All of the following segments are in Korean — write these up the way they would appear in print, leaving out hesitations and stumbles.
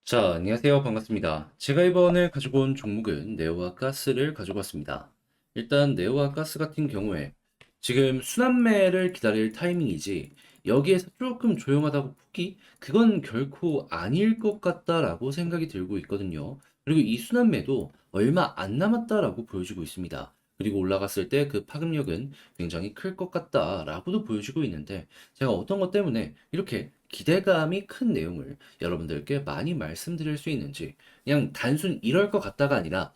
자, 안녕하세요. 반갑습니다. 제가 이번에 가지고 온 종목은 네오와 가스를 가지고 왔습니다. 일단 네오와 가스 같은 경우에 지금 순환매를 기다릴 타이밍이지 여기에서 조금 조용하다고 포기? 그건 결코 아닐 것 같다라고 생각이 들고 있거든요. 그리고 이 순환매도 얼마 안 남았다라고 보여지고 있습니다. 그리고 올라갔을 때 그 파급력은 굉장히 클 것 같다라고도 보여지고 있는데 제가 어떤 것 때문에 이렇게 기대감이 큰 내용을 여러분들께 많이 말씀드릴 수 있는지 그냥 단순 이럴 것 같다가 아니라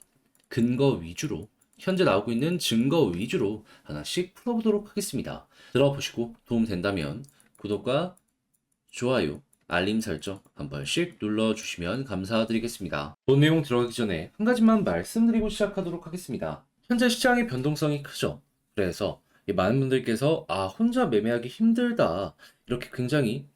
근거 위주로 현재 나오고 있는 증거 위주로 하나씩 풀어보도록 하겠습니다. 들어보시고 도움 된다면 구독과 좋아요, 알림 설정 한 번씩 눌러주시면 감사드리겠습니다. 본 내용 들어가기 전에 한 가지만 말씀드리고 시작하도록 하겠습니다. 현재 시장의 변동성이 크죠. 그래서 많은 분들께서 혼자 매매하기 힘들다 이렇게 굉장히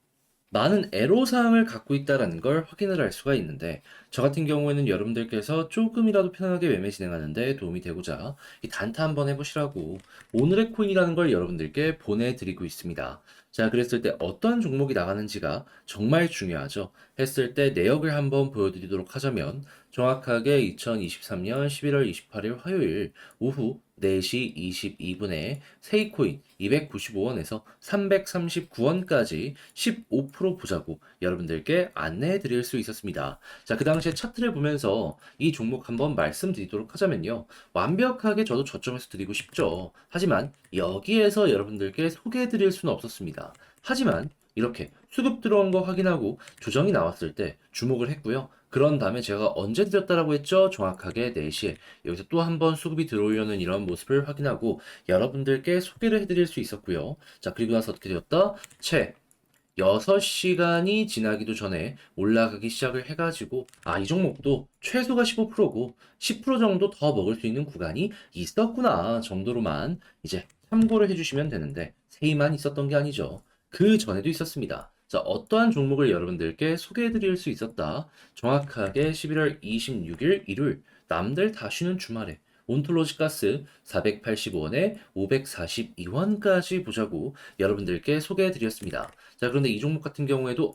많은 애로사항을 갖고 있다라는 걸 확인을 할 수가 있는데 저 같은 경우에는 여러분들께서 조금이라도 편하게 매매 진행하는데 도움이 되고자 이 단타 한번 해보시라고 오늘의 코인이라는 걸 여러분들께 보내드리고 있습니다. 자, 그랬을 때 어떤 종목이 나가는지가 정말 중요하죠. 했을 때 내역을 한번 보여드리도록 하자면 정확하게 2023년 11월 28일 화요일 오후 4시 22분에 세이코인 295원에서 339원까지 15% 보자고 여러분들께 안내해 드릴 수 있었습니다. 자, 그 당시에 차트를 보면서 이 종목 한번 말씀드리도록 하자면요. 완벽하게 저도 저점에서 드리고 싶죠. 하지만 여기에서 여러분들께 소개해 드릴 수는 없었습니다. 하지만 이렇게 수급 들어온 거 확인하고 조정이 나왔을 때 주목을 했고요. 그런 다음에 제가 언제 드렸다라고 했죠? 정확하게 4시에 여기서 또 한 번 수급이 들어오려는 이런 모습을 확인하고 여러분들께 소개를 해드릴 수 있었고요. 자, 그리고 나서 어떻게 되었다? 채 6시간이 지나기도 전에 올라가기 시작을 해가지고 이 종목도 최소가 15%고 10% 정도 더 먹을 수 있는 구간이 있었구나 정도로만 이제 참고를 해주시면 되는데 세이만 있었던 게 아니죠. 그 전에도 있었습니다. 자, 어떠한 종목을 여러분들께 소개해드릴 수 있었다. 정확하게 11월 26일 일요일 남들 다 쉬는 주말에 온톨로지 가스 485원에 542원까지 보자고 여러분들께 소개해드렸습니다. 자, 그런데 이 종목 같은 경우에도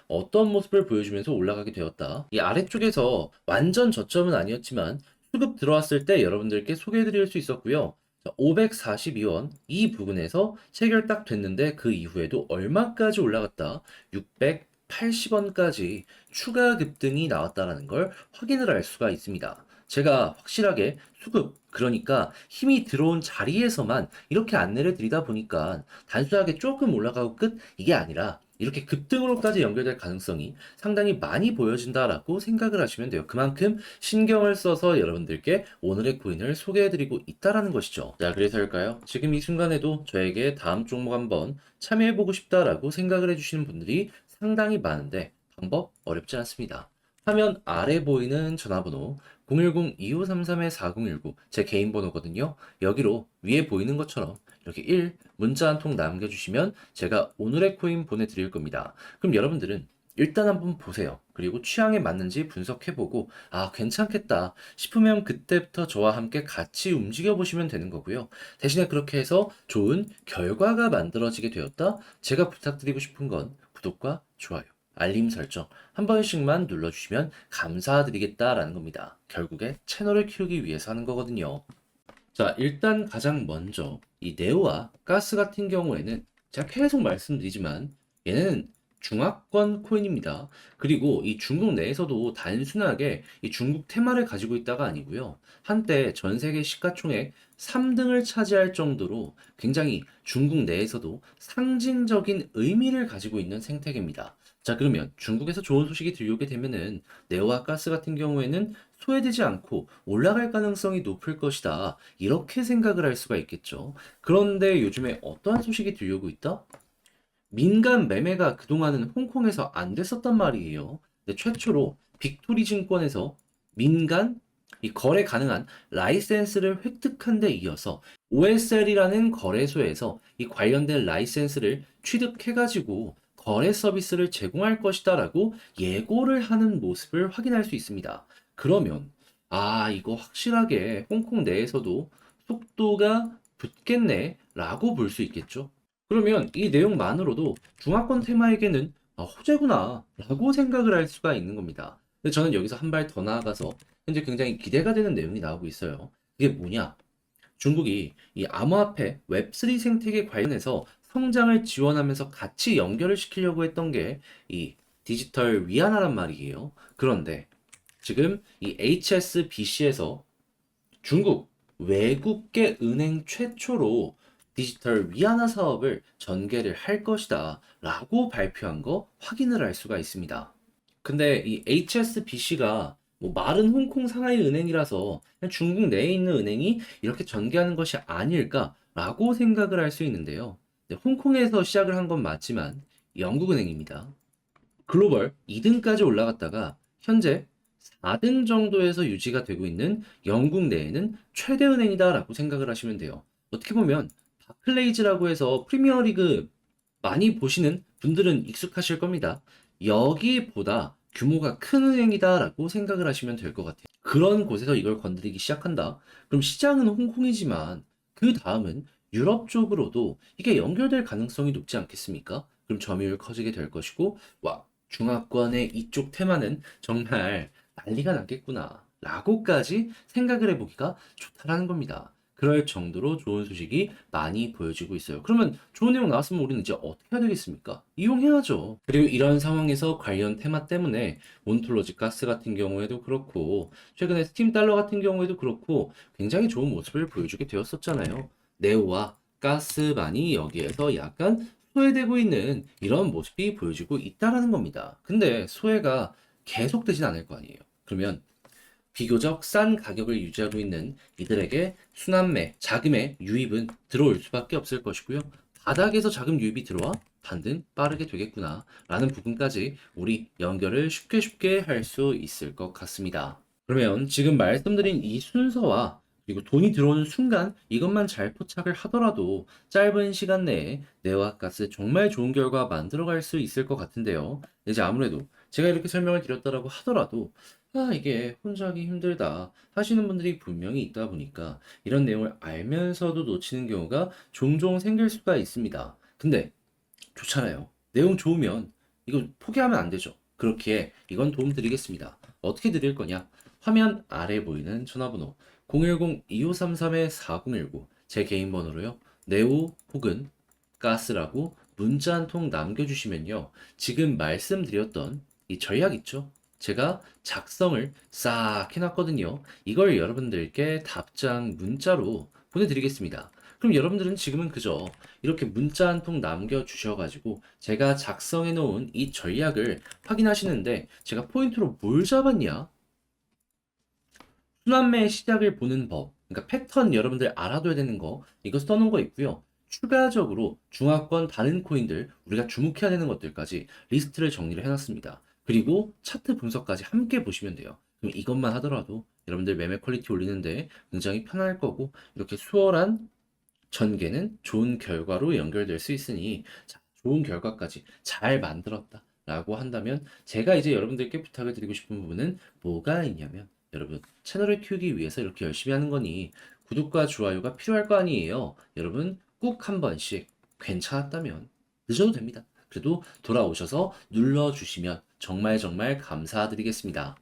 어떤 모습을 보여주면서 올라가게 되었다. 이 아래쪽에서 완전 저점은 아니었지만 수급 들어왔을 때 여러분들께 소개해드릴 수 있었고요. 542원 이 부분에서 체결 딱 됐는데 그 이후에도 얼마까지 올라갔다? 680원까지 추가 급등이 나왔다는 걸 확인을 할 수가 있습니다. 제가 확실하게 수급, 그러니까 힘이 들어온 자리에서만 이렇게 안내를 드리다 보니까 단순하게 조금 올라가고 끝? 이게 아니라 이렇게 급등으로까지 연결될 가능성이 상당히 많이 보여진다라고 생각을 하시면 돼요. 그만큼 신경을 써서 여러분들께 오늘의 코인을 소개해드리고 있다라는 것이죠. 자, 그래서일까요? 지금 이 순간에도 저에게 다음 종목 한번 참여해보고 싶다라고 생각을 해주시는 분들이 상당히 많은데 방법 어렵지 않습니다. 화면 아래 보이는 전화번호 010-2533-4019 제 개인 번호거든요. 여기로 위에 보이는 것처럼 이렇게 1 문자 한 통 남겨주시면 제가 오늘의 코인 보내드릴 겁니다. 그럼 여러분들은 일단 한번 보세요. 그리고 취향에 맞는지 분석해보고 괜찮겠다 싶으면 그때부터 저와 함께 같이 움직여 보시면 되는 거고요. 대신에 그렇게 해서 좋은 결과가 만들어지게 되었다. 제가 부탁드리고 싶은 건 구독과 좋아요, 알림 설정 한 번씩만 눌러주시면 감사드리겠다라는 겁니다. 결국에 채널을 키우기 위해서 하는 거거든요. 자, 일단 가장 먼저 이 네오와 가스 같은 경우에는 제가 계속 말씀드리지만 얘는 중화권 코인입니다. 그리고 이 중국 내에서도 단순하게 이 중국 테마를 가지고 있다가 아니고요. 한때 전 세계 시가총액 3등을 차지할 정도로 굉장히 중국 내에서도 상징적인 의미를 가지고 있는 생태계입니다. 자, 그러면 중국에서 좋은 소식이 들려오게 되면은 네오와 가스 같은 경우에는 소외되지 않고 올라갈 가능성이 높을 것이다. 이렇게 생각을 할 수가 있겠죠. 그런데 요즘에 어떠한 소식이 들려오고 있다? 민간 매매가 그동안은 홍콩에서 안 됐었단 말이에요. 근데 최초로 빅토리 증권에서 민간 이 거래 가능한 라이센스를 획득한 데 이어서 OSL이라는 거래소에서 이 관련된 라이센스를 취득해가지고 거래 서비스를 제공할 것이다라고 예고를 하는 모습을 확인할 수 있습니다. 그러면 이거 확실하게 홍콩 내에서도 속도가 붙겠네 라고 볼 수 있겠죠. 그러면 이 내용만으로도 중화권 테마에게는 아, 호재구나 라고 생각을 할 수가 있는 겁니다. 근데 저는 여기서 한 발 더 나아가서 현재 굉장히 기대가 되는 내용이 나오고 있어요. 이게 뭐냐? 중국이 이 암호화폐 웹3 생태계 관련해서 성장을 지원하면서 같이 연결을 시키려고 했던 게 이 디지털 위안화란 말이에요. 그런데 지금 이 HSBC에서 중국 외국계 은행 최초로 디지털 위안화 사업을 전개를 할 것이다 라고 발표한 거 확인을 할 수가 있습니다. 근데 이 HSBC가 뭐 말은 홍콩 상하이 은행이라서 그냥 중국 내에 있는 은행이 이렇게 전개하는 것이 아닐까라고 생각을 할 수 있는데요. 네, 홍콩에서 시작을 한 건 맞지만 영국은행입니다. 글로벌 2등까지 올라갔다가 현재 4등 정도에서 유지가 되고 있는 영국 내에는 최대 은행이다라고 생각을 하시면 돼요. 어떻게 보면 바클레이즈라고 해서 프리미어리그 많이 보시는 분들은 익숙하실 겁니다. 여기보다 규모가 큰 은행이다라고 생각을 하시면 될 것 같아요. 그런 곳에서 이걸 건드리기 시작한다. 그럼 시장은 홍콩이지만 그 다음은 유럽 쪽으로도 이게 연결될 가능성이 높지 않겠습니까? 그럼 점유율 커지게 될 것이고, 와, 중화권의 이쪽 테마는 정말 난리가 났겠구나. 라고까지 생각을 해보기가 좋다라는 겁니다. 그럴 정도로 좋은 소식이 많이 보여지고 있어요. 그러면 좋은 내용 나왔으면 우리는 이제 어떻게 해야 되겠습니까? 이용해야죠. 그리고 이런 상황에서 관련 테마 때문에 몬톨로지 가스 같은 경우에도 그렇고 최근에 스팀 달러 같은 경우에도 그렇고 굉장히 좋은 모습을 보여주게 되었었잖아요. 네오와 가스만이 여기에서 약간 소외되고 있는 이런 모습이 보여지고 있다라는 겁니다. 근데 소외가 계속되진 않을 거 아니에요. 그러면 비교적 싼 가격을 유지하고 있는 이들에게 순환매, 자금의 유입은 들어올 수밖에 없을 것이고요. 바닥에서 자금 유입이 들어와 반등 빠르게 되겠구나 라는 부분까지 우리 연결을 쉽게 할 수 있을 것 같습니다. 그러면 지금 말씀드린 이 순서와 그리고 돈이 들어오는 순간 이것만 잘 포착을 하더라도 짧은 시간 내에 내와 가스 정말 좋은 결과 만들어갈 수 있을 것 같은데요. 이제 아무래도 제가 이렇게 설명을 드렸다라고 하더라도 아, 이게 혼자 하기 힘들다 하시는 분들이 분명히 있다 보니까 이런 내용을 알면서도 놓치는 경우가 종종 생길 수가 있습니다. 근데 좋잖아요. 내용 좋으면 이거 포기하면 안 되죠. 그렇기에 이건 도움 드리겠습니다. 어떻게 드릴 거냐? 화면 아래 보이는 전화번호 010-2533-4019 제 개인 번호로요. 네오 혹은 가스라고 문자 한 통 남겨주시면요. 지금 말씀드렸던 이 전략 있죠? 제가 작성을 싹 해놨거든요. 이걸 여러분들께 답장 문자로 보내드리겠습니다. 그럼 여러분들은 지금은 그저 이렇게 문자 한 통 남겨주셔가지고 제가 작성해 놓은 이 전략을 확인하시는데 제가 포인트로 뭘 잡았냐? 순환매의 시작을 보는 법, 그러니까 패턴 여러분들 알아둬야 되는 거, 이거 써놓은 거 있고요. 추가적으로 중화권 다른 코인들, 우리가 주목해야 되는 것들까지 리스트를 정리를 해놨습니다. 그리고 차트 분석까지 함께 보시면 돼요. 그럼 이것만 하더라도 여러분들 매매 퀄리티 올리는데 굉장히 편할 거고, 이렇게 수월한 전개는 좋은 결과로 연결될 수 있으니, 자, 좋은 결과까지 잘 만들었다. 라고 한다면 제가 이제 여러분들께 부탁을 드리고 싶은 부분은 뭐가 있냐면 여러분 채널을 키우기 위해서 이렇게 열심히 하는 거니 구독과 좋아요가 필요할 거 아니에요. 여러분 꼭 한 번씩 괜찮았다면 늦어도 됩니다. 그래도 돌아오셔서 눌러주시면 정말 감사드리겠습니다.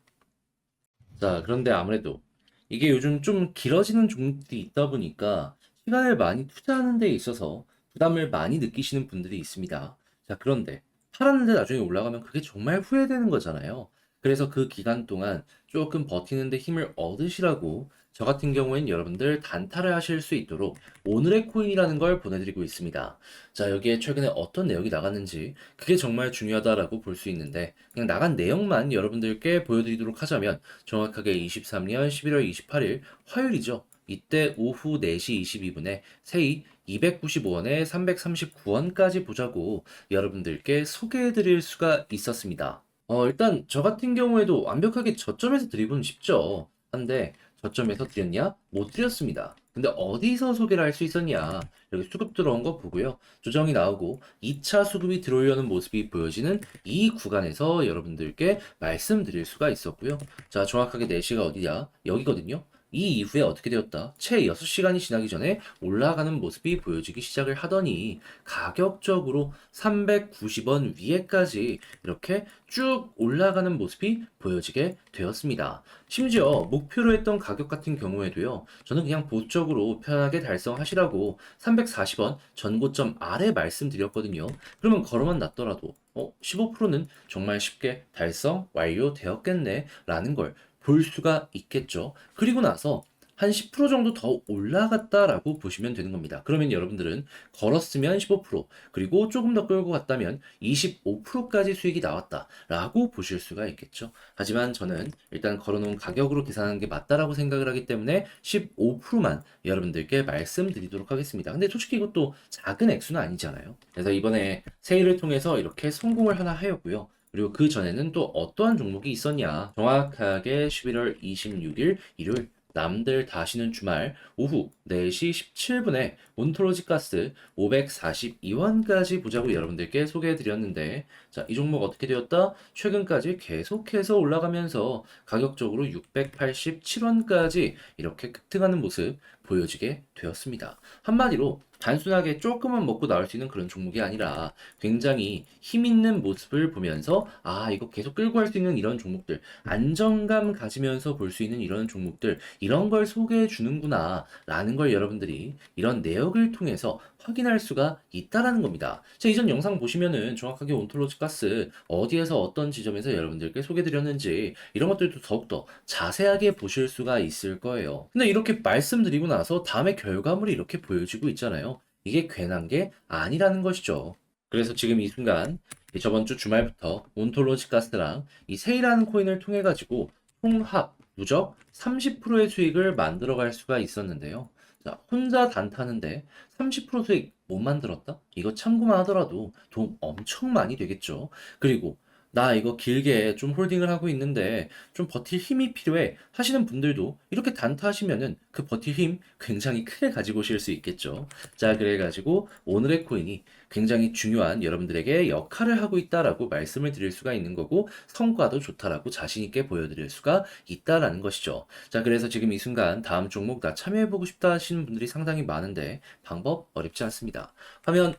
자, 그런데 아무래도 이게 요즘 좀 길어지는 종목들이 있다 보니까 시간을 많이 투자하는 데 있어서 부담을 많이 느끼시는 분들이 있습니다. 자, 그런데 팔았는데 나중에 올라가면 그게 정말 후회되는 거잖아요. 그래서 그 기간 동안 조금 버티는데 힘을 얻으시라고 저 같은 경우엔 여러분들 단타를 하실 수 있도록 오늘의 코인이라는 걸 보내드리고 있습니다. 자, 여기에 최근에 어떤 내용이 나갔는지 그게 정말 중요하다라고 볼 수 있는데 그냥 나간 내용만 여러분들께 보여드리도록 하자면 정확하게 23년 11월 28일 화요일이죠. 이때 오후 4시 22분에 세이 295원에 339원까지 보자고 여러분들께 소개해 드릴 수가 있었습니다. 일단 저 같은 경우에도 완벽하게 저점에서 드리고는 싶죠. 한데 저점에서 드렸냐? 못 드렸습니다. 근데 어디서 소개를 할 수 있었냐? 여기 수급 들어온 거 보고요. 조정이 나오고 2차 수급이 들어오려는 모습이 보여지는 이 구간에서 여러분들께 말씀드릴 수가 있었고요. 자, 정확하게 4시가 어디냐? 여기거든요. 이 이후에 어떻게 되었다? 채 6시간이 지나기 전에 올라가는 모습이 보여지기 시작을 하더니 가격적으로 390원 위에까지 이렇게 쭉 올라가는 모습이 보여지게 되었습니다. 심지어 목표로 했던 가격 같은 경우에도요, 저는 그냥 보적으로 편하게 달성하시라고 340원 전고점 아래 말씀드렸거든요. 그러면 걸어만 놨더라도 15%는 정말 쉽게 달성 완료되었겠네 라는 걸 볼 수가 있겠죠. 그리고 나서 한 10% 정도 더 올라갔다라고 보시면 되는 겁니다. 그러면 여러분들은 걸었으면 15%, 그리고 조금 더 끌고 갔다면 25%까지 수익이 나왔다라고 보실 수가 있겠죠. 하지만 저는 일단 걸어놓은 가격으로 계산하는 게 맞다라고 생각을 하기 때문에 15%만 여러분들께 말씀드리도록 하겠습니다. 근데 솔직히 이것도 작은 액수는 아니잖아요. 그래서 이번에 세일을 통해서 이렇게 성공을 하나 하였고요. 그리고 그 전에는 또 어떠한 종목이 있었냐. 정확하게 11월 26일 일요일 남들 다 쉬는 주말 오후 4시 17분에 몬토로지 가스 542원까지 보자고 여러분들께 소개해 드렸는데, 자, 이 종목 어떻게 되었다? 최근까지 계속해서 올라가면서 가격적으로 687원까지 이렇게 급등하는 모습 보여지게 되었습니다. 한마디로 단순하게 조금만 먹고 나올 수 있는 그런 종목이 아니라 굉장히 힘 있는 모습을 보면서 이거 계속 끌고 갈 수 있는 이런 종목들, 안정감 가지면서 볼 수 있는 이런 종목들, 이런 걸 소개해 주는구나 라는 걸 여러분들이 이런 내역을 통해서 확인할 수가 있다라는 겁니다. 제 이전 영상 보시면은 정확하게 온톨로지 가스 어디에서 어떤 지점에서 여러분들께 소개해 드렸는지 이런 것들도 더욱더 자세하게 보실 수가 있을 거예요. 근데 이렇게 말씀드리고 나서 다음에 결과물이 이렇게 보여지고 있잖아요. 이게 괜한 게 아니라는 것이죠. 그래서 지금 이 순간 저번 주 주말부터 온톨로지 가스랑 이 세일하는 코인을 통해 가지고 총합 누적 30%의 수익을 만들어 갈 수가 있었는데요. 자, 혼자 단타는데 30% 수익 못 만들었다? 이거 참고만 하더라도 돈 엄청 많이 되겠죠. 그리고 나 이거 길게 좀 홀딩을 하고 있는데 좀 버틸 힘이 필요해 하시는 분들도 이렇게 단타 하시면은 그 버틸 힘 굉장히 크게 가지고 오실 수 있겠죠. 자, 그래가지고 오늘의 코인이 굉장히 중요한 여러분들에게 역할을 하고 있다라고 말씀을 드릴 수가 있는 거고, 성과도 좋다라고 자신 있게 보여드릴 수가 있다라는 것이죠. 자, 그래서 지금 이 순간 다음 종목 나 참여해보고 싶다 하시는 분들이 상당히 많은데 방법 어렵지 않습니다. 화면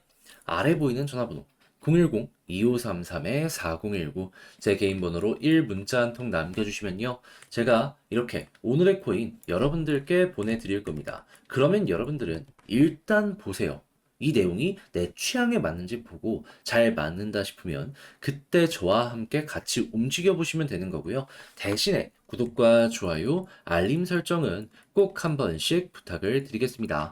아래 보이는 전화번호 010-2533-4019 제 개인 번호로 1문자 한 통 남겨주시면요, 제가 이렇게 오늘의 코인 여러분들께 보내드릴 겁니다. 그러면 여러분들은 일단 보세요. 이 내용이 내 취향에 맞는지 보고 잘 맞는다 싶으면 그때 저와 함께 같이 움직여 보시면 되는 거고요. 대신에 구독과 좋아요, 알림 설정은 꼭 한 번씩 부탁을 드리겠습니다.